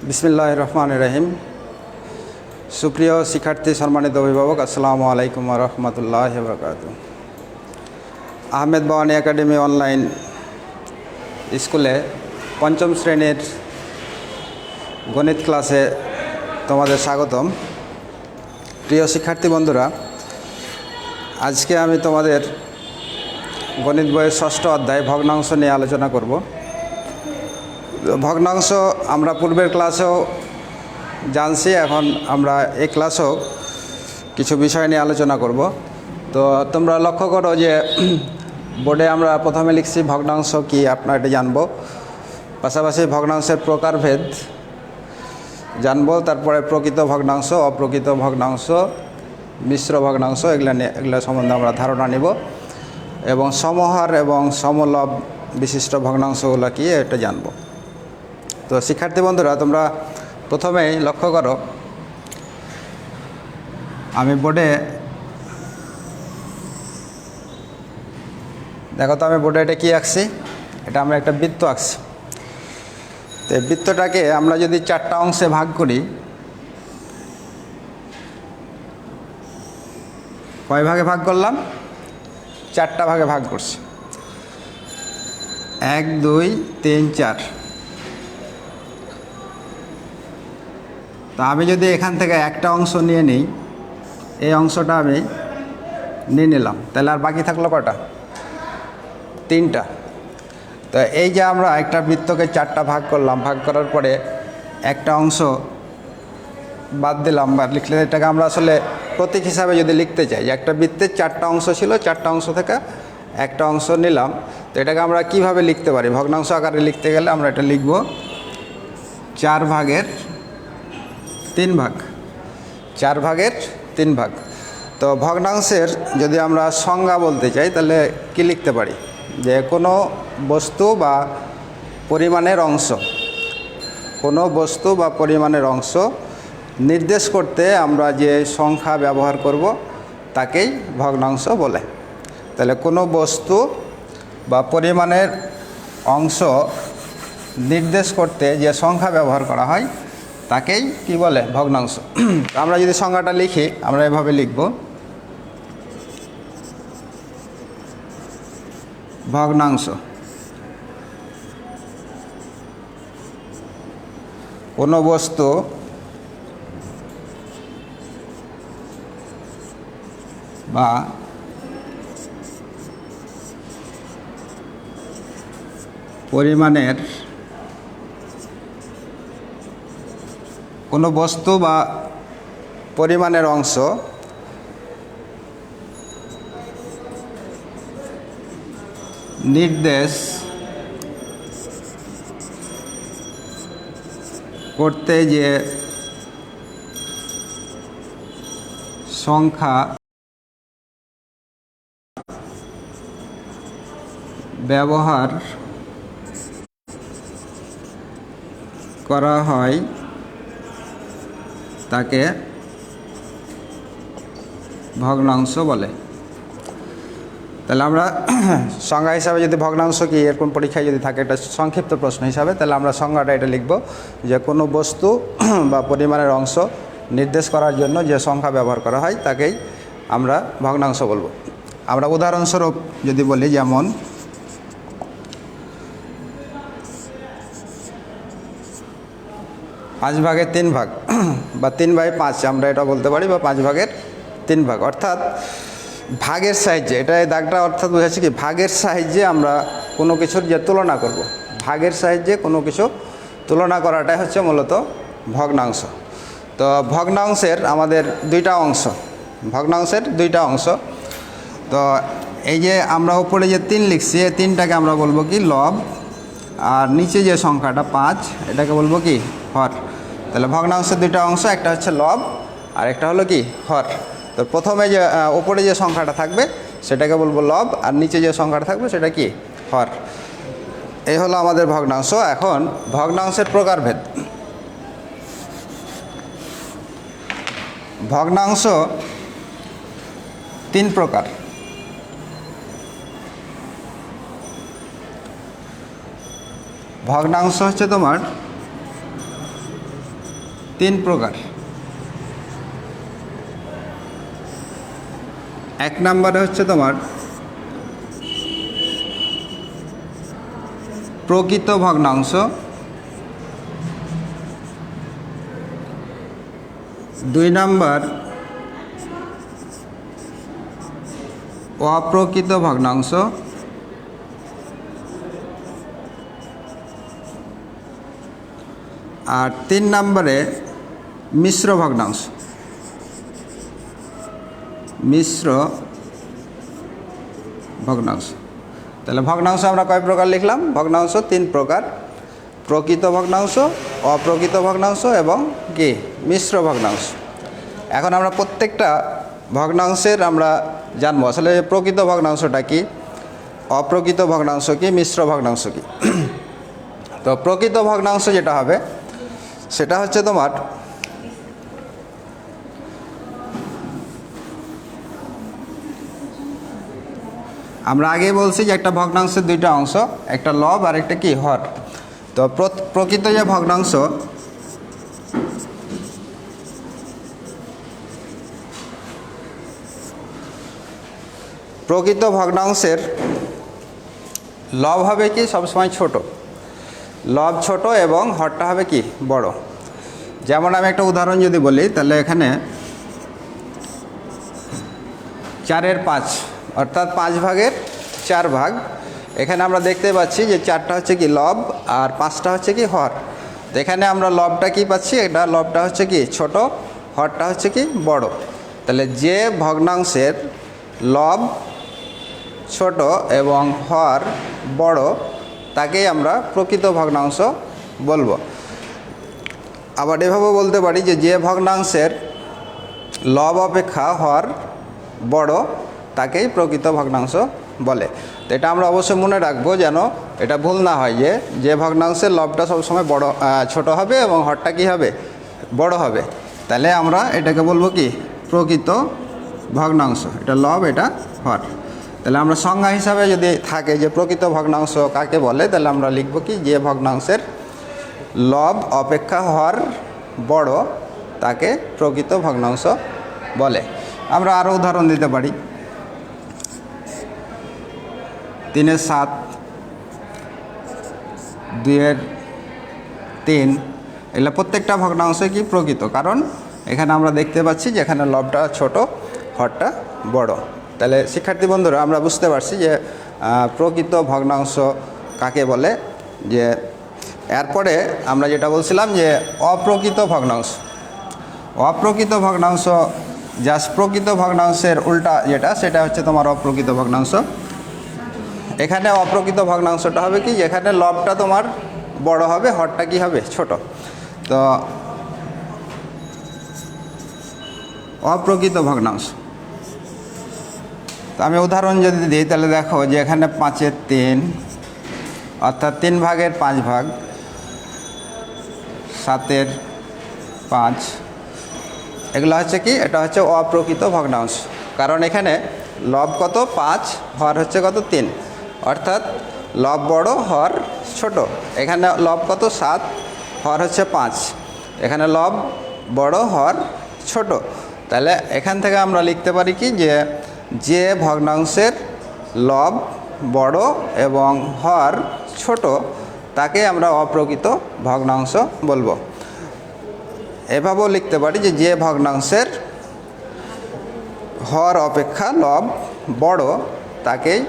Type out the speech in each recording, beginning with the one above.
বিসমিল্লাহির রহমানির রহিম। সুপ্রিয় শিক্ষার্থী, সম্মানিত অভিভাবক, আসসালামু আলাইকুম ওয়া রাহমাতুল্লাহি ওয়া বারাকাতুহু। আহমেদ বাওয়ানী একাডেমি অনলাইন স্কুলে পঞ্চম শ্রেণীর গণিত ক্লাসে তোমাদের স্বাগতম। প্রিয় শিক্ষার্থী বন্ধুরা, আজকে আমি তোমাদের গণিত বইয়ের ষষ্ঠ অধ্যায় ভগ্নাংশ নিয়ে আলোচনা করব। ভগ্নাংশ আমরা পূর্বের ক্লাসেও জানছি, এখন আমরা এই ক্লাসেও কিছু বিষয় নিয়ে আলোচনা করব। তো তোমরা লক্ষ্য করো যে বোর্ডে আমরা প্রথমে লিখছি ভগ্নাংশ কি, আপনারা এটা জানবো। পাশাপাশি ভগ্নাংশের প্রকারভেদ জানবো, তারপরে প্রকৃত ভগ্নাংশ, অপ্রকৃত ভগ্নাংশ, মিশ্র ভগ্নাংশ, এগুলো সম্বন্ধে আমরা ধারণা নিব, এবং সমহার এবং সমলব বিশিষ্ট ভগ্নাংশগুলো কি এটা জানবো। তো শিক্ষার্থী বন্ধুরা, তোমরা প্রথমেই লক্ষ্য করো, আমি বোর্ডে দেখো তো, আমি বোর্ডে এটা কী আঁকছি, এটা আমরা একটা বৃত্ত আঁকছি। তো এই বৃত্তটাকে আমরা যদি চারটা অংশে ভাগ করি, কয় ভাগে ভাগ করলাম? চারটা ভাগে ভাগ করছি, 1 2 3 4। তা আমি যদি এখান থেকে একটা অংশ নিয়ে নিই, এই অংশটা আমি নিয়ে নিলাম, তাহলে আর বাকি থাকলো কটা? 3টা। তো এই যে আমরা একটা বৃত্তকে চারটা ভাগ করলাম, ভাগ করার পরে একটা অংশ বাদ দিলাম বা লিখলে, এটাকে আমরা আসলে প্রতীক হিসাবে যদি লিখতে চাই যে একটা বৃত্তের চারটা অংশ ছিল, চারটা অংশ থেকে একটা অংশ নিলাম, তো এটাকে আমরা কিভাবে লিখতে পারি? ভগ্নাংশ আকারে লিখতে গেলে আমরা এটা লিখব 4 ভাগের 3 ভাগ, 4 ভাগের 3 ভাগ। তো ভগ্নাংশের যদি আমরা সংজ্ঞা বলতে চাই, তাহলে কি লিখতে পারি? যে কোনো বস্তু বা পরিমাণের অংশ, কোনো বস্তু বা পরিমাণের অংশ নির্দেশ করতে আমরা যে সংখ্যা ব্যবহার করব তাকেই ভগ্নাংশ বলে। তাহলে কোনো বস্তু বা পরিমাণের অংশ নির্দেশ করতে যে সংখ্যা ব্যবহার করা হয় তাকেই কি বলে? ভগ্নাংশ। আমরা যদি সংজ্ঞাটা লিখি, আমরা এভাবে লিখব, ভগ্নাংশ কোনো বস্তু বা পরিমাণের, কোনো বস্তু বা পরিমাণের অংশ নির্দেশ করতে যে সংখ্যা ব্যবহার করা হয় তাকে ভগ্নাংশ বলে। তাহলে আমরা সংজ্ঞা হিসাবে যদি ভগ্নাংশ কি এরকম পরীক্ষায় যদি থাকে, একটা সংক্ষিপ্ত প্রশ্ন হিসাবে, তাহলে আমরা সংজ্ঞাটা এটা লিখব যে কোনো বস্তু বা পরিমাণের অংশ নির্দেশ করার জন্য যে সংখ্যা ব্যবহার করা হয় তাকেই আমরা ভগ্নাংশ বলবো। আমরা উদাহরণস্বরূপ যদি বলি, যেমন 5 ভাগের 3 ভাগ বা 3/5 আমরা এটা বলতে পারি, বা 5 ভাগের 3 ভাগ। অর্থাৎ ভাগের সাহায্যে, এটা এই দাগটা অর্থাৎ বোঝাচ্ছে কি, ভাগের সাহায্যে আমরা কোনো কিছুর যে তুলনা করব, ভাগের সাহায্যে কোনো কিছু তুলনা করাটাই হচ্ছে মূলত ভগ্নাংশ। তো ভগ্নাংশের আমাদের দুইটা অংশ, ভগ্নাংশের দুইটা অংশ। তো এই যে আমরা উপরে যে 3 লিখছি, এই 3টাকে আমরা বলবো কি? লব। আর নিচে যে সংখ্যাটা 5, এটাকে বলবো কি? হর। তাহলে ভগ্নাংশের দুইটা অংশ, একটা হচ্ছে লব আর একটা হলো কি? হর। তো প্রথমে যে উপরে যে সংখ্যাটা থাকবে সেটাকে বলবো লব, আর নিচে যে সংখ্যাটা থাকবে সেটা কি? হর। এই হলো আমাদের ভগ্নাংশ। এখন ভগ্নাংশের প্রকারভেদ। ভগ্নাংশ 3 প্রকার। ভগ্নাংশ হচ্ছে তোমার তিন প্রকার। এক নম্বরে হচ্ছে তোমার প্রকৃত ভগ্নাংশ, দুই নম্বর অপ্রকৃত ভগ্নাংশ, আর তিন নম্বরে মিশ্র ভগ্নাংশ। মিশ্র ভগ্নাংশ। তাহলে ভগ্নাংশ আমরা কয় প্রকার লিখলাম? ভগ্নাংশ তিন প্রকার: প্রকৃত ভগ্নাংশ, অপ্রকৃত ভগ্নাংশ এবং কি মিশ্র ভগ্নাংশ। এখন আমরা প্রত্যেকটা ভগ্নাংশের আমরা জানবো আসলে প্রকৃত ভগ্নাংশটা কি, অপ্রকৃত ভগ্নাংশ কি, মিশ্র ভগ্নাংশ কি। তো প্রকৃত ভগ্নাংশ যেটা হবে সেটা হচ্ছে তোমার আমরা আগে বলছি যে একটা ভগ্নাংশের দুইটা অংশ, একটা লব আর একটা কি হর। তো প্রকৃত যে ভগ্নাংশ প্রকৃত ভগ্নাংশের লব হবে কি সবসময় ছোট, লব ছোট এবং হরটা হবে কি বড়। যেমন আমি একটা উদাহরণ যদি বলি তাহলে এখানে 4/5 অর্থাৎ 5 ভাগের 4 ভাগ। এখানে আমরা দেখতে পাচ্ছি যে 4টা হচ্ছে কি লব আর 5টা হচ্ছে কি হর। তো এখানে আমরা লবটা কি পাচ্ছি, এটা লবটা হচ্ছে কি ছোট, হরটা হচ্ছে কি বড়। তাহলে যে ভগ্নাংশের লব ছোট এবং হর বড় তাকেই আমরা প্রকৃত ভগ্নাংশ বলবো। আবার এভাবে বলতে পারি যে যে ভগ্নাংশের লব অপেক্ষা হর বড় তাকেই প্রকৃত ভগ্নাংশ বলে। তো এটা আমরা অবশ্যই মনে রাখবো যেন এটা ভুল না হয় যে যে ভগ্নাংশের লবটা সবসময় বড় ছোট হবে এবং হরটা কি হবে বড় হবে, তাহলে আমরা এটাকে বলবো কি প্রকৃত ভগ্নাংশ। এটা লব, এটা হর। তাহলে আমরা সংজ্ঞা হিসাবে যদি থাকে যে প্রকৃত ভগ্নাংশ কাকে বলে, তাহলে আমরা লিখব কি যে ভগ্নাংশের লব অপেক্ষা হর বড় তাকে প্রকৃত ভগ্নাংশ বলে। আমরা আরও উদাহরণ দিতে পারি। 3/7, 2/3, এগুলো প্রত্যেকটা ভগ্নাংশ কি প্রকৃত, কারণ এখানে আমরা দেখতে পাচ্ছি যে এখানে লবটা ছোট, হরটা বড়। তাহলে শিক্ষার্থী বন্ধুরা আমরা বুঝতে পারছি যে প্রকৃত ভগ্নাংশ কাকে বলে। যে এরপরে আমরা যেটা বলছিলাম যে অপ্রকৃত ভগ্নাংশ। অপ্রকৃত ভগ্নাংশ জাস্ট প্রকৃত ভগ্নাংশের উল্টা যেটা, সেটা হচ্ছে তোমার অপ্রকৃত ভগ্নাংশ। এখানে অপ্রকৃত ভগ্নাংশটা হবে কি যেখানে লবটা তোমার বড় হবে, হরটা কি হবে ছোট। তো অপ্রকৃত ভগ্নাংশ। তো আমি উদাহরণ যদি দিই তাহলে দেখো যে এখানে 5/3 অর্থাৎ 3 ভাগের 5 ভাগ, 7/5, এগুলো হচ্ছে কি এটা হচ্ছে অপ্রকৃত ভগ্নাংশ। কারণ এখানে লব কত 5, হর হচ্ছে কত 3, অর্থাৎ লব বড় হর ছোট। এখানে লব কত 7, হর হচ্ছে 5, এখানে লব বড় হর ছোট। তাহলে এখান থেকে আমরা লিখতে পারি কি যে ভগ্নাংশের লব বড় এবং হর ছোট তাকে আমরা অপ্রকৃত ভগ্নাংশ বলবো। এভাবেও লিখতে পারি যে ভগ্নাংশের হর অপেক্ষা লব বড় তাকেই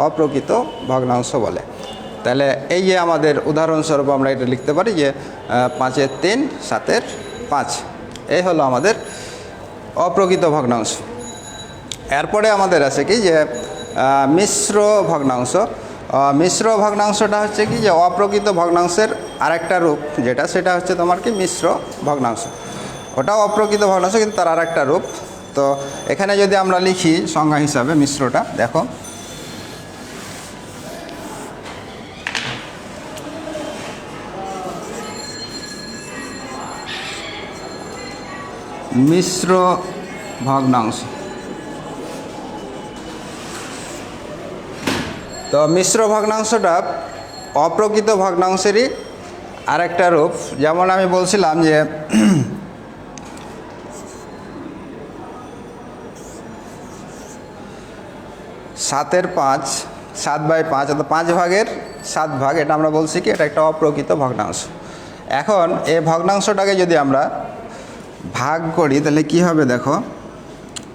অপ্রকৃত ভগ্নাংশ বলে। তাহলে এই যে আমাদের উদাহরণস্বরূপ আমরা এটা লিখতে পারি যে 5/3, 7/5, এই হলো আমাদের অপ্রকৃত ভগ্নাংশ। এরপরে আমাদের আছে কি যে মিশ্র ভগ্নাংশ। মিশ্র ভগ্নাংশটা হচ্ছে কি যে অপ্রকৃত ভগ্নাংশের আরেকটা রূপ যেটা, সেটা হচ্ছে তোমার কি মিশ্র ভগ্নাংশ। ওটাও অপ্রকৃত ভগ্নাংশ কিন্তু তার আরেকটা রূপ। তো এখানে যদি আমরা লিখি সংজ্ঞা হিসাবে মিশ্রটা, দেখো মিশ্র ভগ্নাংশ। তো মিশ্র ভগ্নাংশটা অপ্রকৃত ভগ্নাংশেরই আরেকটা রূপ। যেমন আমি বলছিলাম যে 7-এর 5, 7/5 অর্থাৎ 5 ভাগের 7 ভাগ, এটা আমরা বলছি কি এটা একটা অপ্রকৃত ভগ্নাংশ। এখন এই ভগ্নাংশটাকে যদি আমরা ভাগ করি তাহলে কি হবে দেখো,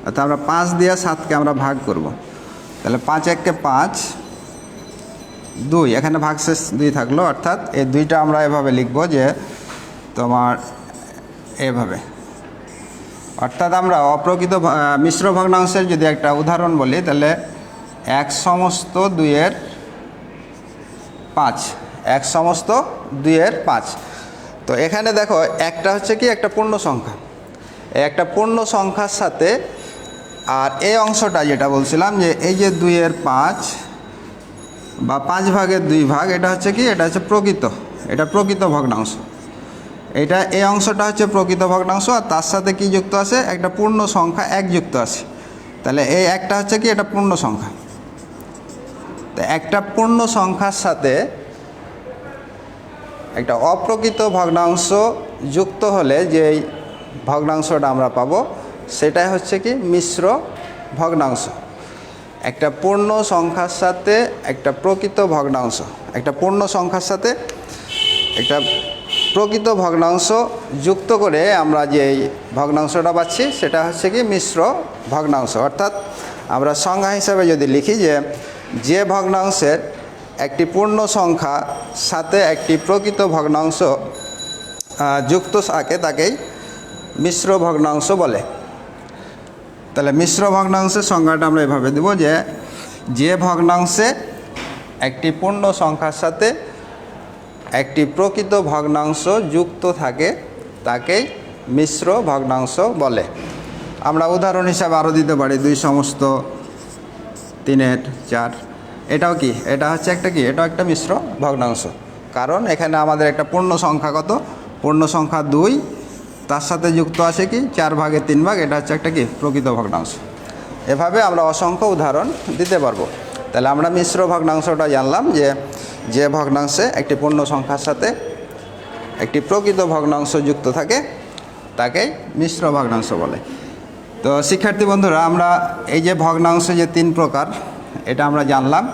অর্থাৎ আমরা 5 দিয়ে 7কে আমরা ভাগ করব, তাহলে 5-1-কে 5, 2, এখানে ভাগশেষ 2 থাকলো, অর্থাৎ এই 2টা আমরা এভাবে লিখব যে তোমার এভাবে। অর্থাৎ আমরা অপ্রকৃত মিশ্র ভগ্নাংশের যদি একটা উদাহরণ বলি তাহলে 1/2/5, 1/2/5। তো এখানে দেখো একটা হচ্ছে কি একটা পূর্ণ সংখ্যা, একটা পূর্ণ সংখ্যার সাথে আর এই অংশটা যেটা বলছিলাম যে এই যে 2/5 বা 5 ভাগের 2 ভাগ, এটা হচ্ছে কি এটা হচ্ছে প্রকৃত, এটা প্রকৃত ভগ্নাংশ। এটা এই অংশটা হচ্ছে প্রকৃত ভগ্নাংশ, আর তার সাথে কি যুক্ত আছে একটা পূর্ণ সংখ্যা 1 যুক্ত আছে। তাহলে এই একটা হচ্ছে কি এটা পূর্ণ সংখ্যা। তো একটা পূর্ণ সংখ্যার সাথে একটা অপ্রকৃত ভগ্নাংশ যুক্ত হলে যেই ভগ্নাংশটা আমরা পাবো সেটাই হচ্ছে কি মিশ্র ভগ্নাংশ। একটা পূর্ণ সংখ্যার সাথে একটা প্রকৃত ভগ্নাংশ, একটা পূর্ণ সংখ্যার সাথে একটা প্রকৃত ভগ্নাংশ যুক্ত করে আমরা যেই ভগ্নাংশটা পাচ্ছি সেটা হচ্ছে কি মিশ্র ভগ্নাংশ। অর্থাৎ আমরা সংজ্ঞা হিসাবে যদি লিখি যে ভগ্নাংশের একটি পূর্ণ সংখ্যা সাথে একটি প্রকৃত ভগ্নাংশ যুক্ত থাকে তাকেই মিশ্র ভগ্নাংশ বলে। তাহলে মিশ্র ভগ্নাংশের সংজ্ঞাটা আমরা এভাবে দেব যে ভগ্নাংশে একটি পূর্ণ সংখ্যার সাথে একটি প্রকৃত ভগ্নাংশ যুক্ত থাকে তাকেই মিশ্র ভগ্নাংশ বলে। আমরা উদাহরণ হিসাবে আরও দিতে পারি 2/3/4, এটাও কি এটা হচ্ছে একটা কি এটাও একটা মিশ্র ভগ্নাংশ, কারণ এখানে আমাদের একটা পূর্ণ সংখ্যা কত, পূর্ণ সংখ্যা 2, তার সাথে যুক্ত আছে কি 4/3, এটা হচ্ছে একটা কি প্রকৃত ভগ্নাংশ। এভাবে আমরা অসংখ্য উদাহরণ দিতে পারবো। তাহলে আমরা মিশ্র ভগ্নাংশটা জানলাম যে ভগ্নাংশে একটি পূর্ণ সংখ্যার সাথে একটি প্রকৃত ভগ্নাংশ যুক্ত থাকে তাকেই মিশ্র ভগ্নাংশ বলে। তো শিক্ষার্থী বন্ধুরা, আমরা এই যে ভগ্নাংশ যে 3 প্রকার এটা আমরা জানলাম।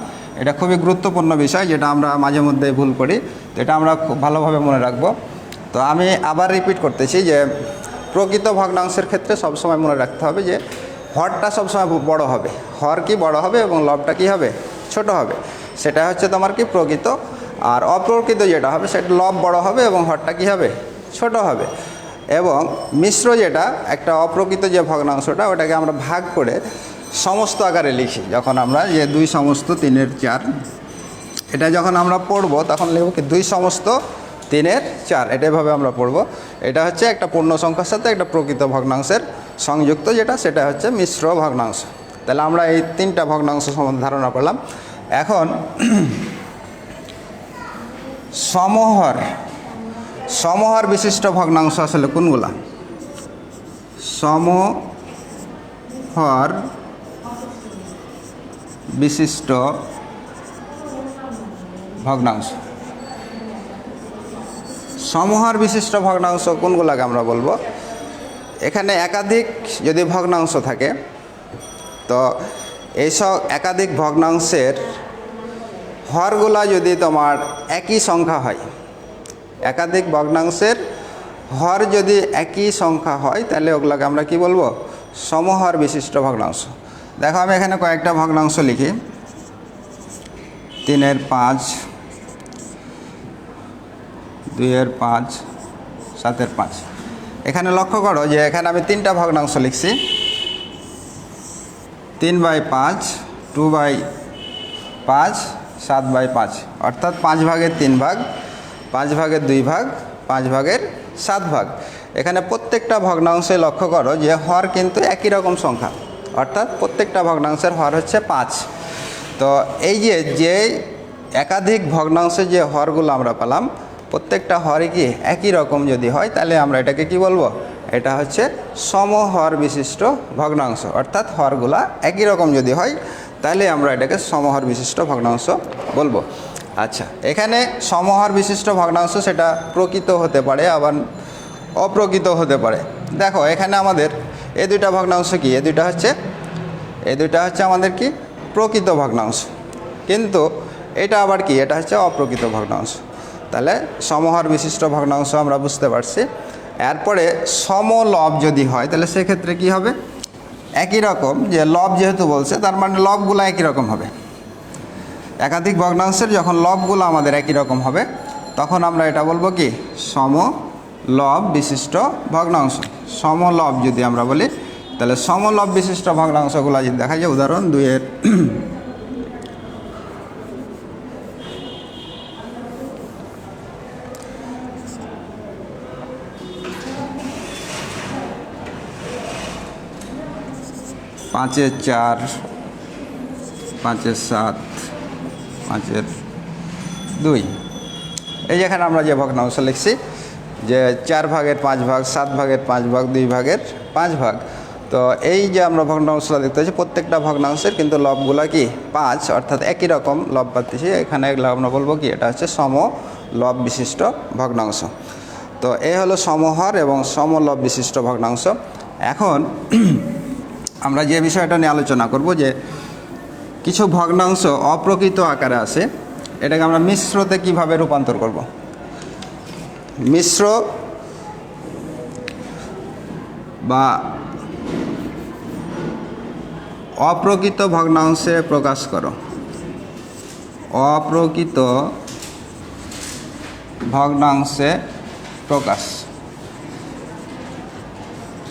এটা খুবই গুরুত্বপূর্ণ বিষয়, যেটা আমরা মাঝে মধ্যে ভুল করি, তো এটা আমরা খুব ভালোভাবে মনে রাখবো। তো আমি আবার রিপিট করতেছি যে প্রকৃত ভগ্নাংশের ক্ষেত্রে সবসময় মনে রাখতে হবে যে হরটা সবসময় বড় হবে, হর কি বড় হবে এবং লবটা কি হবে ছোট হবে, সেটা হচ্ছে তোমার কি প্রকৃত। আর অপ্রকৃত যেটা হবে সেটা লব বড় হবে এবং হরটা কি হবে ছোট হবে। এবং মিশ্র যেটা একটা অপ্রকৃত যে ভগ্নাংশটা ওটাকে আমরা ভাগ করে সমস্ত আকারে লিখি। যখন আমরা যে 2/3/4 এটা যখন আমরা পড়বো তখন লিখব কি 2/3/4, এটাইভাবে আমরা পড়বো। এটা হচ্ছে একটা পূর্ণ সংখ্যার সাথে একটা প্রকৃত ভগ্নাংশের সংযুক্ত সেটা হচ্ছে মিশ্র ভগ্নাংশ। তাহলে আমরা এই 3টা ভগ্নাংশ সম্বন্ধে ধারণা পেলাম। এখন সমহর বিশিষ্ট ভগ্নাংশ আসলে কোনগুলা? সমহর বিশিষ্ট ভগ্নাংশ, সমহর বিশিষ্ট ভগ্নাংশ কোনগুলাকে আমরা বলবো? এখানে একাধিক যদি ভগ্নাংশ থাকে তো এইসব একাধিক ভগ্নাংশের হরগুলা যদি তোমার একই সংখ্যা হয়, একাধিক ভগ্নাংশের হর যদি একই সংখ্যা হয় তাহলে ওগুলাকে আমরা কি বলবো? সমহর বিশিষ্ট ভগ্নাংশ। দেখো আমি এখানে কয়েকটা ভগ্নাংশ লিখি। 3/5, 2/5, 7/5। এখানে লক্ষ্য করো যে এখানে আমি 3টা ভগ্নাংশ লিখছি, 3/5, 2/5, 7/5, অর্থাৎ 5/3 ভাগ, 5/2 ভাগ, 5/7 ভাগ। এখানে প্রত্যেকটা ভগ্নাংশে লক্ষ্য করো যে হর কিন্তু একই রকম সংখ্যা, অর্থাৎ প্রত্যেকটা ভগ্নাংশের হর হচ্ছে 5। তো এই যে একাধিক ভগ্নাংশে যে হরগুলো আমরা পেলাম প্রত্যেকটা হরই কি একই রকম যদি হয় তাহলে আমরা এটাকে কি বলবো? এটা হচ্ছে সমহর বিশিষ্ট ভগ্নাংশ। অর্থাৎ হরগুলা একই রকম যদি হয় তাহলে আমরা এটাকে সমহর বিশিষ্ট ভগ্নাংশ বলবো। আচ্ছা, এখানে সমহর বিশিষ্ট ভগ্নাংশ সেটা প্রকৃত হতে পারে আবার অপ্রকৃত হতে পারে। দেখো এখানে আমাদের এই 2টা ভগ্নাংশ কি? এই দুইটা হচ্ছে আমাদের কি প্রকৃত ভগ্নাংশ, কিন্তু এটা আবার কি, এটা হচ্ছে অপ্রকৃত ভগ্নাংশ। তাহলে সমহর বিশিষ্ট ভগ্নাংশ আমরা বুঝতে পারছি। এরপরে সমলব যদি হয় তাহলে সেক্ষেত্রে কি হবে, একই রকম, যে লব যেহেতু বলছে তার মানে লবগুলো একই রকম হবে। একাধিক ভগ্নাংশের যখন লবগুলো আমাদের একই রকম হবে তখন আমরা এটা বলবো কি, সমলব বিশিষ্ট ভগ্নাংশ। সমলব যদি আমরা বলি তাহলে সমলব বিশিষ্ট ভগ্নাংশগুলো যদি দেখা যায়, উদাহরণ 2-এর 5-এর 4, 5-এর 7, 5-এর 2। এই যেখানে আমরা যে ভগ্নাংশ লিখছি যে 4 ভাগের 5 ভাগ, 7 ভাগের 5 ভাগ, 2 ভাগের 5 ভাগ, তো এই যে আমরা ভগ্নাংশটা দেখতে পাচ্ছি প্রত্যেকটা ভগ্নাংশের কিন্তু লবগুলা কি 5, অর্থাৎ একই রকম লব পাচ্ছি। এখানে এগুলো আমরা বলবো কি, এটা হচ্ছে সমলব বিশিষ্ট ভগ্নাংশ। তো এই হলো সমহর এবং সমলব বিশিষ্ট ভগ্নাংশ। এখন আমরা যে বিষয়টা নিয়ে আলোচনা করব যে কিছু ভগ্নাংশ অপ্রকৃত আকারে আছে, এটাকে আমরা মিশ্রতে কিভাবে রূপান্তর করব। মিশ্র বা অপ্রকৃত ভগ্নাংশে প্রকাশ করো। অপ্রকৃত ভগ্নাংশে প্রকাশ।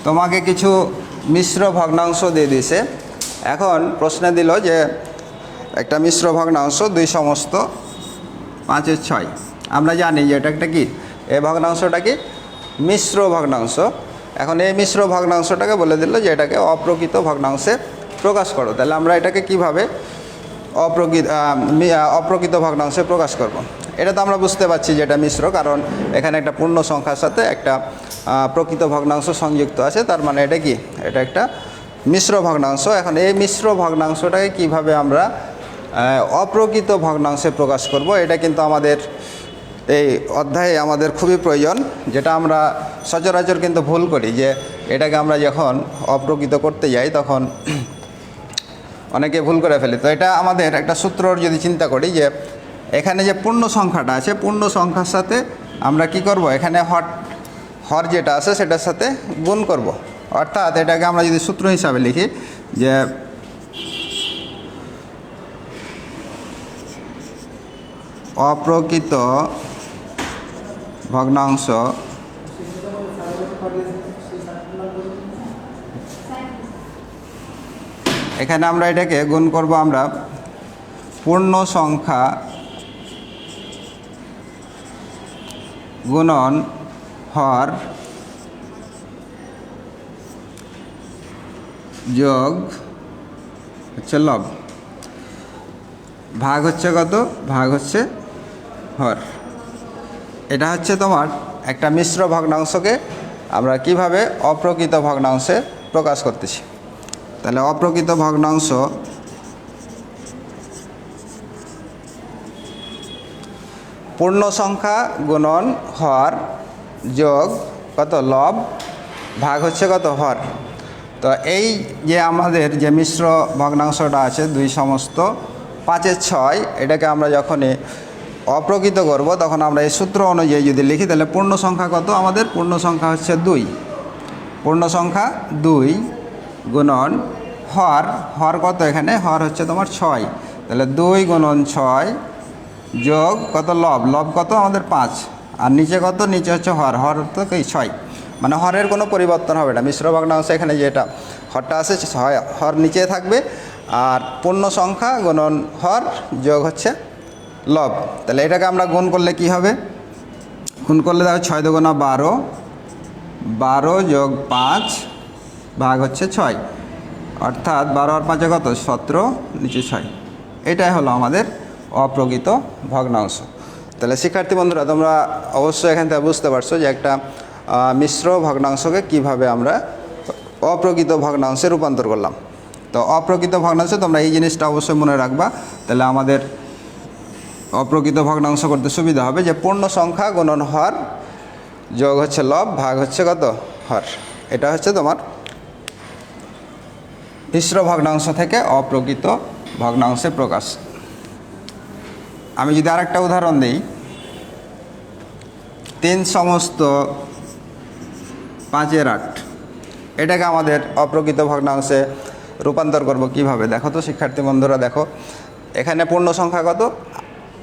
তোমাকে কিছু মিশ্র ভগ্নাংশ দিয়ে দিছে। এখন প্রশ্নে দিল যে একটা মিশ্র ভগ্নাংশ 2 সমস্ত 5-এর 6। আমরা জানি যে এটা একটা কি, এই ভগ্নাংশটা কি মিশ্র ভগ্নাংশ। এখন এই মিশ্র ভগ্নাংশটাকে বলে দিল যে এটাকে অপ্রকৃত ভগ্নাংশে প্রকাশ করো। তাহলে আমরা এটাকে কিভাবে অপ্রকৃত ভগ্নাংশে প্রকাশ করব। এটা তো আমরা বুঝতে পারছি যে এটা মিশ্র, কারণ এখানে একটা পূর্ণ সংখ্যার সাথে একটা প্রকৃত ভগ্নাংশ সংযুক্ত আছে, তার মানে এটা কি, এটা একটা মিশ্র ভগ্নাংশ। এখন এই মিশ্র ভগ্নাংশটাকে কিভাবে আমরা অপ্রকৃত ভগ্নাংশে প্রকাশ করব, এটা কিন্তু আমাদের এই অধ্যায়ে আমাদের খুবই প্রয়োজন, যেটা আমরা সচরাচর কিন্তু ভুল করি, যে এটাকে আমরা যখন অপ্রকৃত করতে যাই তখন অনেকে ভুল করে ফেলি। তো এটা আমাদের একটা সূত্রর যদি চিন্তা করি, যে এখানে যে পূর্ণ সংখ্যাটা আছে, পূর্ণ সংখ্যার সাথে আমরা কি করব, এখানে হর যেটা আছে সেটার সাথে গুণ করব। অর্থাৎ এটাকে আমরা যদি সূত্র হিসাবে লিখি যে অপ্রকৃত ভগ্নাংশ এখানে আমরা এটাকে গুণ করব আমরা পূর্ণ সংখ্যা গুণন হর যোগ হচ্ছে লব, ভাগ হচ্ছে কত, ভাগ হচ্ছে হর। এটা হচ্ছে তোমার একটা মিশ্র ভগ্নাংশকে আমরা কিভাবে অপ্রকৃত ভগ্নাংশে প্রকাশ করতেছি। তাহলে অপ্রকৃত ভগ্নাংশ পূর্ণ সংখ্যা গুণন হর যোগ কত, লব, ভাগ হচ্ছে কত, হর। তো এই যে আমাদের যে মিশ্র ভগ্নাংশটা আছে 2 সমস্ত 5-এর 6, এটাকে আমরা যখনই অপ্রকৃত করব তখন আমরা এই সূত্র অনুযায়ী যদি লিখি তাহলে পূর্ণ সংখ্যা কত, আমাদের পূর্ণ সংখ্যা হচ্ছে 2, পূর্ণ সংখ্যা 2 গুণন হর, হর কত, এখানে হর হচ্ছে তোমার 6, তাহলে 2 গুণন 6 যোগ কত, লব, লব কত আমাদের 5, আর নিচে কত, নিচে হচ্ছে হর, হর তো কি 6, মানে হরের কোনো পরিবর্তন হবে না। মিশ্র ভগ্নাংশ এখানে যেটা হরটা আছে হর নিচে থাকবে, আর পূর্ণ সংখ্যা গুণন হর যোগ হচ্ছে লব। তাহলে এটাকে আমরা গুণ করলে কি হবে, গুণ করলে দেখো 6 দুগুণা 12, 12 যোগ 5 ভাগ হচ্ছে 6, অর্থাৎ 12 আর 5 কত, 17, নিচে 6। এটাই হলো আমাদের অপ্রকৃত ভগ্নাংশ। তাহলে শিক্ষার্থী বন্ধুরা, তোমরা অবশ্যই এখান থেকে বুঝতে পারছো যে একটা মিশ্র ভগ্নাংশকে কিভাবে আমরা অপ্রকৃত ভগ্নাংশে রূপান্তর করলাম। তো অপ্রকৃত ভগ্নাংশে তোমরা এই জিনিসটা অবশ্যই মনে রাখবা, তাহলে আমাদের অপ্রকৃত ভগ্নাংশ করতে সুবিধা হবে, যে পূর্ণ সংখ্যা গুণন হর যোগ হচ্ছে লব, ভাগ হচ্ছে কত, হর। এটা হচ্ছে তোমার মিশ্র ভগ্নাংশ থেকে অপ্রকৃত ভগ্নাংশে প্রকাশ। আমি যদি আরেকটা উদাহরণ দিই, 3 সমস্ত 5/8, এটাকে আমাদের অপ্রকৃত ভগ্নাংশে রূপান্তর করব কিভাবে? দেখো তো শিক্ষার্থী বন্ধুরা, দেখো এখানে পূর্ণ সংখ্যা কত?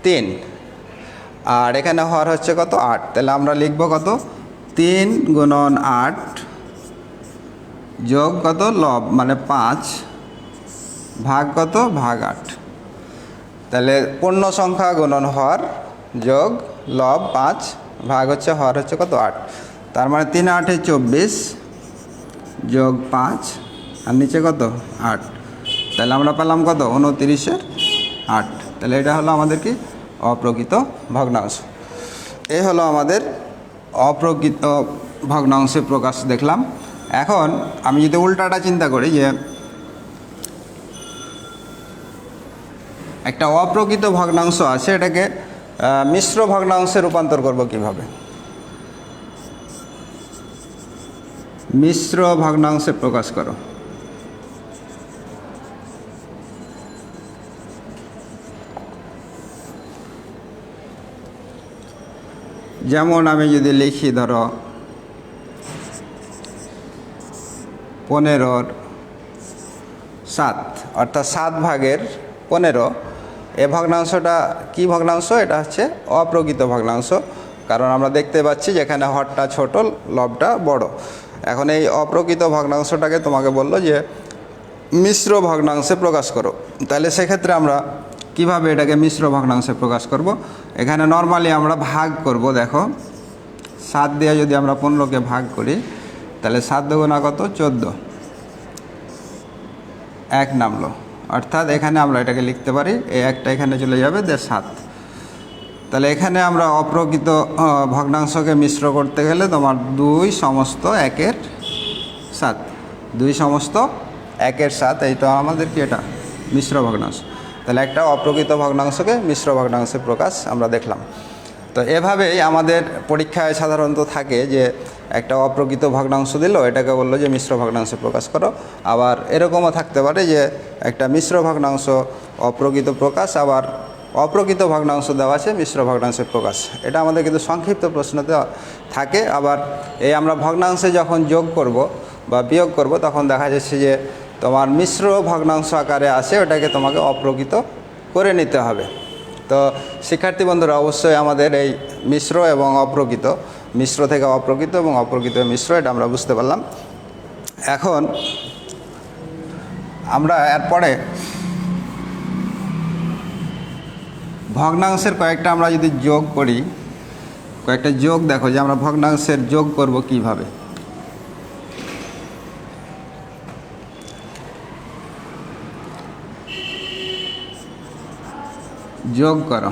3, আর এখানে হর হচ্ছে কত? 8। তাহলে আমরা লিখব কত? 3 গুণন 8 যোগ কত? লব, মানে 5 ভাগ কত? ভাগ 8। তাহলে পূর্ণ সংখ্যা গুণন হর যোগ লব 5 ভাগ হচ্ছে হর হচ্ছে কত? 8। তার মানে 3 8 24 যোগ 5 আর নিচে কত? 8। তাহলে আমরা পেলাম কত? 29 8। তাহলে এটা হলো আমাদের কি? অপ্রকৃত ভগ্নাংশ। এই হলো আমাদের অপ্রকৃত ভগ্নাংশে প্রকাশ দেখলাম। এখন আমি যদি উল্টাটা চিন্তা করি, যে একটা অপ্রকৃত ভগ্নাংশ আছে, এটাকে মিশ্র ভগ্নাংশে রূপান্তর করব কিভাবে? মিশ্র ভগ্নাংশে প্রকাশ করো। যেমন আমি যদি লিখি, ধরো 15/7, অর্থাৎ 7 ভাগের 15। এ ভগ্নাংশটা কি ভগ্নাংশ? এটা হচ্ছে অপ্রকৃত ভগ্নাংশ, কারণ আমরা দেখতে পাচ্ছি যেখানে হরটা ছোট, লবটা বড়। এখন এই অপ্রকৃত ভগ্নাংশটাকে তোমাকে বললো যে মিশ্র ভগ্নাংশে প্রকাশ করো। তাহলে সেক্ষেত্রে আমরা কিভাবে এটাকে মিশ্র ভগ্নাংশে প্রকাশ করব? এখানে নর্মালি আমরা ভাগ করব। দেখো 7 দিয়ে যদি আমরা 15কে ভাগ করি, তাহলে 7 দুগুণা কত? 14, 1 নামলো। অর্থাৎ এখানে আমরা এটাকে লিখতে পারি, এই একটা এখানে চলে যাবে, 7। তাহলে এখানে আমরা অপ্রকৃত ভগ্নাংশকে মিশ্র করতে গেলে তোমার 2 সমস্ত 1/7, 2 সমস্ত 1/7, এইটা আমাদের কি? এটা মিশ্র ভগ্নাংশ। তাহলে একটা অপ্রকৃত ভগ্নাংশকে মিশ্র ভগ্নাংশে প্রকাশ আমরা দেখলাম। তো এভাবেই আমাদের পরীক্ষায় সাধারণত থাকে যে একটা অপ্রকৃত ভগ্নাংশ দিল, এটাকে বললো যে মিশ্র ভগ্নাংশে প্রকাশ করো। আবার এরকমও থাকতে পারে যে একটা মিশ্র ভগ্নাংশ অপ্রকৃত প্রকাশ, আবার অপ্রকৃত ভগ্নাংশ দেওয়া আছে মিশ্র ভগ্নাংশের প্রকাশ। এটা আমাদের কিন্তু সংক্ষিপ্ত প্রশ্নতে থাকে। আবার এই আমরা ভগ্নাংশে যখন যোগ করব বা বিয়োগ করব, তখন দেখা যাচ্ছে যে তোমার মিশ্র ভগ্নাংশ আকারে আসে, ওটাকে তোমাকে অপ্রকৃত করে নিতে হবে। তো শিক্ষার্থী বন্ধুরা, অবশ্যই আমাদের এই মিশ্র এবং অপ্রকৃত, মিশ্র থেকে অপ্রকৃত এবং অপ্রকৃত মিশ্র, এটা আমরা বুঝতে পারলাম। এখন আমরা এরপরে ভগ্নাংশের কয়েকটা আমরা যদি যোগ করি, কয়েকটা যোগ দেখো যে আমরা ভগ্নাংশের যোগ করব কিভাবে। যোগ করো।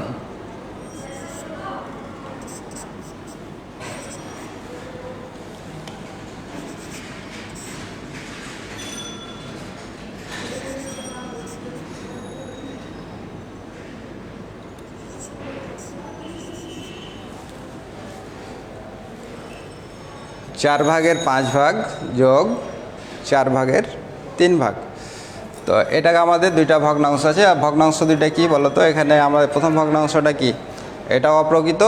4 ভাগের 5 ভাগ যোগ 4 ভাগের 3 ভাগ। তো এটাকে আমাদের দুইটা ভগ্নাংশ আছে, আর ভগ্নাংশ দুইটা কি বলো তো? এখানে আমাদের প্রথম ভগ্নাংশটা কি? এটাও অপ্রকৃত,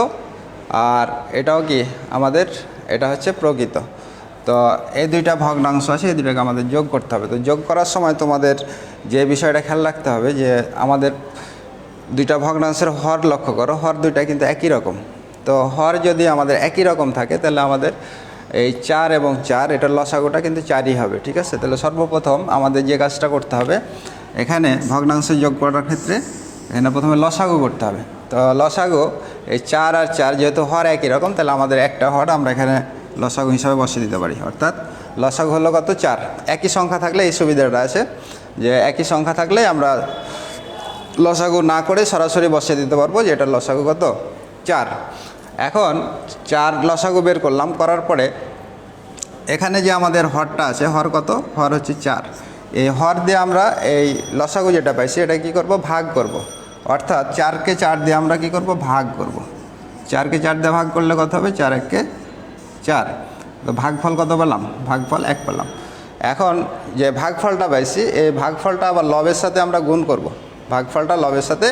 আর এটাও কি আমাদের? এটা হচ্ছে প্রকৃত। তো এই দুইটা ভগ্নাংশ আছে, এই দুইটাকে আমাদের যোগ করতে হবে। তো যোগ করার সময় তোমাদের যে বিষয়টা খেয়াল রাখতে হবে, যে আমাদের দুইটা ভগ্নাংশের হর লক্ষ্য করো, হর দুইটা কিন্তু একই রকম। তো হর যদি আমাদের একই রকম থাকে, তাহলে আমাদের এই 4 এবং 4, এটার লসাগুটা কিন্তু 4ই হবে। ঠিক আছে? তাহলে সর্বপ্রথম আমাদের যে কাজটা করতে হবে, এখানে ভগ্নাংশ যোগ করার ক্ষেত্রে এখানে প্রথমে লসাগু করতে হবে। তো লসাগু এই 4 আর 4, যেহেতু হর একই রকম, তাহলে আমাদের একটা হর আমরা এখানে লসাগু হিসাবে বসিয়ে দিতে পারি। অর্থাৎ লসাগু হলো কত? 4। একই সংখ্যা থাকলে এই সুবিধাটা আছে যে একই সংখ্যা থাকলে আমরা লসাগু না করে সরাসরি বসিয়ে দিতে পারবো যে এটা লসাগু কত? 4। এখন 4 লসাগু বের করলাম, করার পরে এখানে যে আমাদের হরটা আছে, হর কত? হর হচ্ছে 4। এই হর দিয়ে আমরা এই লসাগু যেটা পাইছি, এটা কি করব? ভাগ করব। অর্থাৎ 4কে 4 দিয়ে আমরা কি করব? ভাগ করব। 4কে 4 দিয়ে ভাগ করলে কত হবে? 4 1 4। তো ভাগফল কত পেলাম? ভাগফল 1 পেলাম। এখন যে ভাগফলটা পাইছি এই ভাগফলটা আবার লবের সাথে আমরা গুণ করব। ভাগফলটা লবের সাথে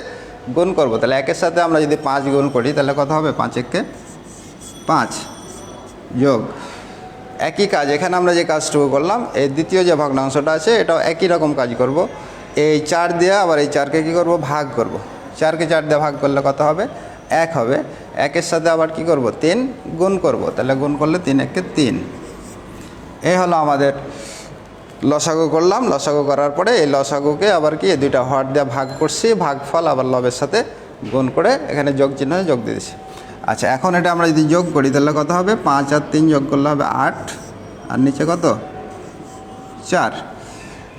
গুণ করব, তাহলে 1-এর সাথে আমরা যদি 5 গুণ করি তাহলে কত হবে? 5-1-কে 5 যোগ একই কাজ এখানে আমরা যে কাজটুকু করলাম, এই দ্বিতীয় যে ভগ্নাংশটা আছে এটাও একই রকম কাজ করব। এই 4 দিয়ে আবার এই 4-কে কী করব? ভাগ করব। 4-কে 4 দিয়ে ভাগ করলে কত হবে? 1 হবে। 1-এর সাথে আবার কি করব? 3 গুণ করব, তাহলে গুণ করলে 3-1-কে 3। এই হলো আমাদের লসাগু করলাম। লসাগু করার পরে এই লসাগুকে আবার কি এই দুইটা হর দিয়ে ভাগ করছি, ভাগফল আবার লবের সাথে গুণ করে এখানে যোগ চিহ্ন যোগ দিয়েছি। আচ্ছা, এখন এটা আমরা যদি যোগ করি তাহলে কত হবে? 5 আর 3 যোগ করলে হবে 8, আর নিচে কত? 4।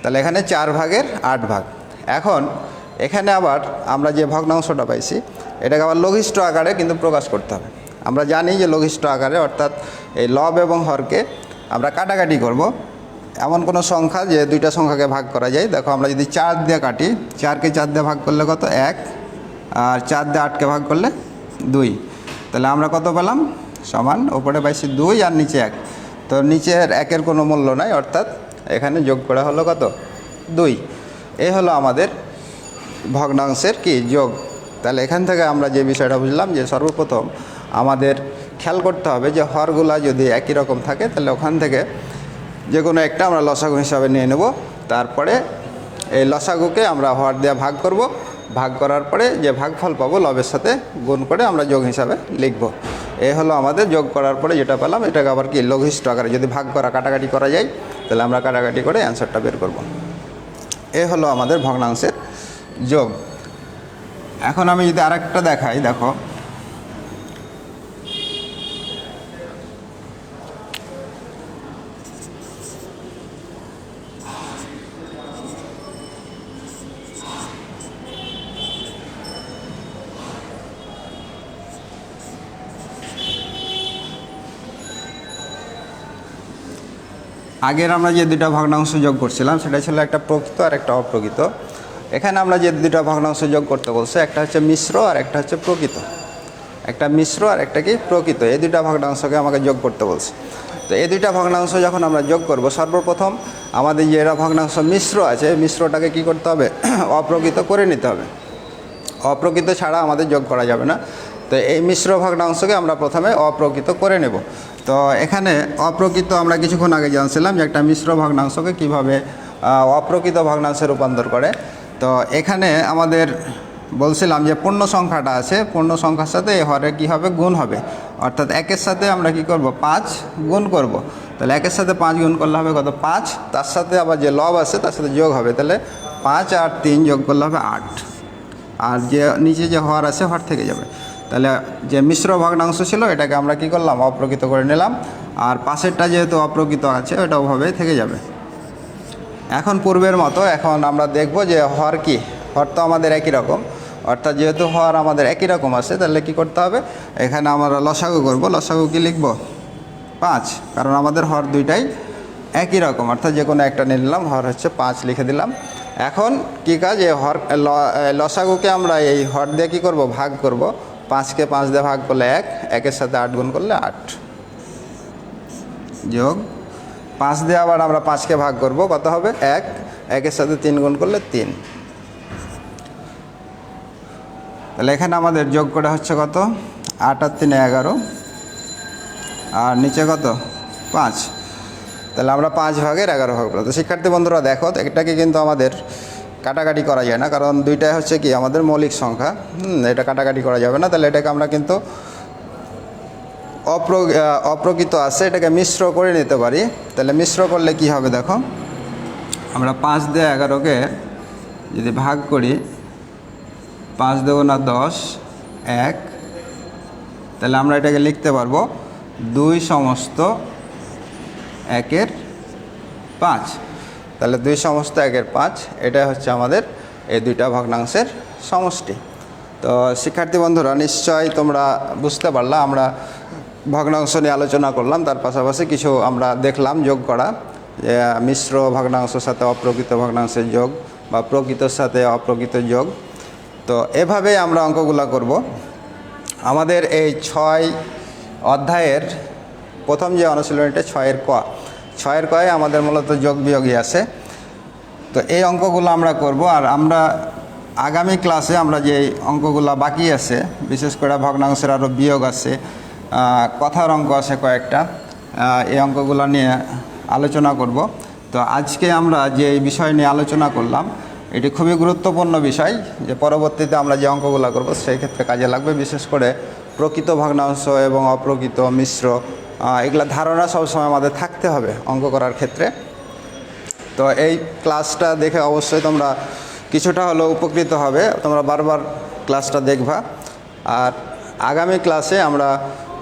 তাহলে এখানে 4 ভাগের 8 ভাগ। এখন এখানে আবার আমরা যে ভগ্নাংশটা পাইছি এটাকে আবার লঘিষ্ঠ আকারে কিন্তু প্রকাশ করতে হবে। আমরা জানি যে লঘিষ্ঠ আকারে অর্থাৎ এই লব এবং হরকে আমরা কাটাকাটি করব। এমন কোনো সংখ্যা যে দুইটা সংখ্যাকে ভাগ করা যায়। দেখো আমরা যদি 4 দিয়ে কাটি, 4-কে 4 দিয়ে ভাগ করলে কত? 1, আর 4 দিয়ে 8-কে ভাগ করলে 2। তাহলে আমরা কত পেলাম? সমান ওপরে পাইছি 2 আর নিচে 1। তো নিচের 1-এর কোনো মূল্য নাই, অর্থাৎ এখানে যোগ করা হলো কত? 2। এই হলো আমাদের ভগ্নাংশের কি যোগ। তাহলে এখান থেকে আমরা যে বিষয়টা বুঝলাম যে সর্বপ্রথম আমাদের খেয়াল করতে হবে যে হরগুলা যদি একই রকম থাকে তাহলে ওখান থেকে যে কোনো একটা আমরা লসাগু হিসাবে নিয়ে নেব। তারপরে এই লসাগুকে আমরা হর দিয়ে ভাগ করব। ভাগ করার পরে যে ভাগফল পাবো লবের সাথে গুণ করে আমরা যোগ হিসাবে লিখব। এই হলো আমাদের যোগ করার পরে যেটা পেলাম, এটাকে আবার কি লঘিষ্ঠ আকারে যদি ভাগ করা কাটাকাটি করা যায় তাহলে আমরা কাটাকাটি করে অ্যান্সারটা বের করব। এই হলো আমাদের ভগ্নাংশের যোগ। এখন আমি যদি আরেকটা দেখাই, দেখো আগের আমরা যে দুটা ভগ্নাংশ যোগ করছিলাম সেটা ছিল একটা প্রকৃত আর একটা অপ্রকৃত। এখানে আমরা যে দুটা ভগ্নাংশ যোগ করতে বলছে, একটা হচ্ছে মিশ্র আর একটা হচ্ছে প্রকৃত। একটা মিশ্র আর একটা কি প্রকৃত, এই দুইটা ভগ্নাংশকে আমাকে যোগ করতে বলছে। তো এই দুইটা ভগ্নাংশ যখন আমরা যোগ করব, সর্বপ্রথম আমাদের যে এরা ভগ্নাংশ মিশ্র আছে, মিশ্রটাকে কি করতে হবে? অপ্রকৃত করে নিতে হবে। অপ্রকৃত ছাড়া আমাদের যোগ করা যাবে না। তো এই মিশ্র ভগ্নাংশকে আমরা প্রথমে অপ্রকৃত করে নেব। তো এখানে অপ্রকৃত আমরা কিছুক্ষণ আগে জানছিলাম যে একটা মিশ্র ভগ্নাংশকে কিভাবে অপ্রকৃত ভগ্নাংশে রূপান্তর করে। তো এখানে আমাদের বলছিলাম যে পূর্ণ সংখ্যাটা আছে, পূর্ণ সংখ্যার সাথে এই হরে কী হবে? গুণ হবে। অর্থাৎ 1-এর সাথে আমরা কি করব? 5 গুণ করব। তাহলে 1-এর সাথে 5 গুণ করলে হবে কত? 5। তার সাথে আবার যে লব আছে তার সাথে যোগ হবে, তাহলে 5 আর 3 যোগ করলে হবে 8। আর যে নিচে যে হর আছে হর থেকে যাবে। তাহলে যে মিশ্র ভগ্নাংশ ছিল এটাকে আমরা কি করলাম? অপ্রকৃত করে নিলাম। আর পাশেরটা যেহেতু অপ্রকৃত আছে ওটা ওভাবেই থেকে যাবে। এখন পূর্বের মতো এখন আমরা দেখব যে হর কি। হর তো আমাদের একই রকম, অর্থাৎ যেহেতু হর আমাদের একই রকম আছে তাহলে কি করতে হবে? এখানে আমরা লসাগু করব। লসাগু কি লিখব? 5, কারণ আমাদের হর দুইটাই একই রকম, অর্থাৎ যে কোনো একটা নিয়ে নিলাম, হর হচ্ছে 5 লিখে দিলাম। এখন কি কাজ? এই হর লসাগুকে আমরা এই হর দিয়ে কী করব? ভাগ করব। 5-কে 5 দিয়ে ভাগ করলে 1, 1-এর সাথে 8 গুণ করলে 8 যোগ 5 দিয়ে আবার আমরা 5-কে ভাগ করব, কত হবে? 1, 1-এর সাথে 3 গুণ করলে 3। তাহলে এখানে আমাদের যোগ করে হচ্ছে কত? 8 আর 3 11, আর নিচে কত? 5। তাহলে আমরা 5 ভাগের 11 ভাগ করব। তো শিক্ষার্থী বন্ধুরা দেখো, এটাকে কিন্তু আমাদের কাটাকাটি করা যায় না, কারণ দুইটাই হচ্ছে কি আমাদের মৌলিক সংখ্যা। এটা কাটাকাটি করা যাবে না। তাহলে এটাকে আমরা কিন্তু অপ্রকৃত আছে এটাকে মিশ্র করে নিতে পারি। তাহলে মিশ্র করলে কি হবে? দেখো আমরা 5 দিয়ে 11-কে যদি ভাগ করি, 5 দেব না 10, 1, তাহলে আমরা এটাকে লিখতে পারবো 2 সমস্ত 1-এর 5। তাহলে 2 সমস্ত 1-এর 5, এটা হচ্ছে আমাদের এই দুইটা ভগ্নাংশের সমষ্টি। তো শিক্ষার্থী বন্ধুরা নিশ্চয়ই তোমরা বুঝতে পারলা, আমরা ভগ্নাংশ নিয়ে আলোচনা করলাম, তার পাশাপাশি কিছু আমরা দেখলাম যোগ করা, যে মিশ্র ভগ্নাংশের সাথে অপ্রকৃত ভগ্নাংশের যোগ বা প্রকৃতর সাথে অপ্রকৃত যোগ। তো এভাবেই আমরা অঙ্কগুলো করব। আমাদের এই 6 অধ্যায়ের প্রথম যে অনুশীলনীটা 6-এর ক, 6-এর কয়ে আমাদের মূলত যোগ বিয়োগই আছে। তো এই অঙ্কগুলো আমরা করব। আর আমরা আগামী ক্লাসে আমরা যে অঙ্কগুলো বাকি আছে, বিশেষ করে ভগ্নাংশের আরও বিয়োগ আছে, কথার অঙ্ক আছে কয়েকটা, এই অঙ্কগুলো নিয়ে আলোচনা করব। তো আজকে আমরা যে বিষয় নিয়ে আলোচনা করলাম এটি খুবই গুরুত্বপূর্ণ বিষয়, যে পরবর্তীতে আমরা যে অঙ্কগুলো করব সেই ক্ষেত্রে কাজে লাগবে। বিশেষ করে প্রকৃত ভগ্নাংশ এবং অপ্রকৃত মিশ্র এগুলা ধারণা সবসময় আমাদের থাকতে হবে অঙ্ক করার ক্ষেত্রে। তো এই ক্লাসটা দেখে অবশ্যই তোমরা কিছুটা হলেও উপকৃত হবে, তোমরা বারবার ক্লাসটা দেখবা। আর আগামী ক্লাসে আমরা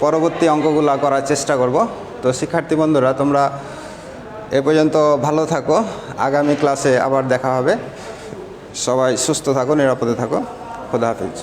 পরবর্তী অঙ্কগুলো করার চেষ্টা করব। তো শিক্ষার্থী বন্ধুরা, তোমরা এ পর্যন্ত ভালো থাকো, আগামী ক্লাসে আবার দেখা হবে। সবাই সুস্থ থাকো, নিরাপদে থাকো। খোদা হাফেজ।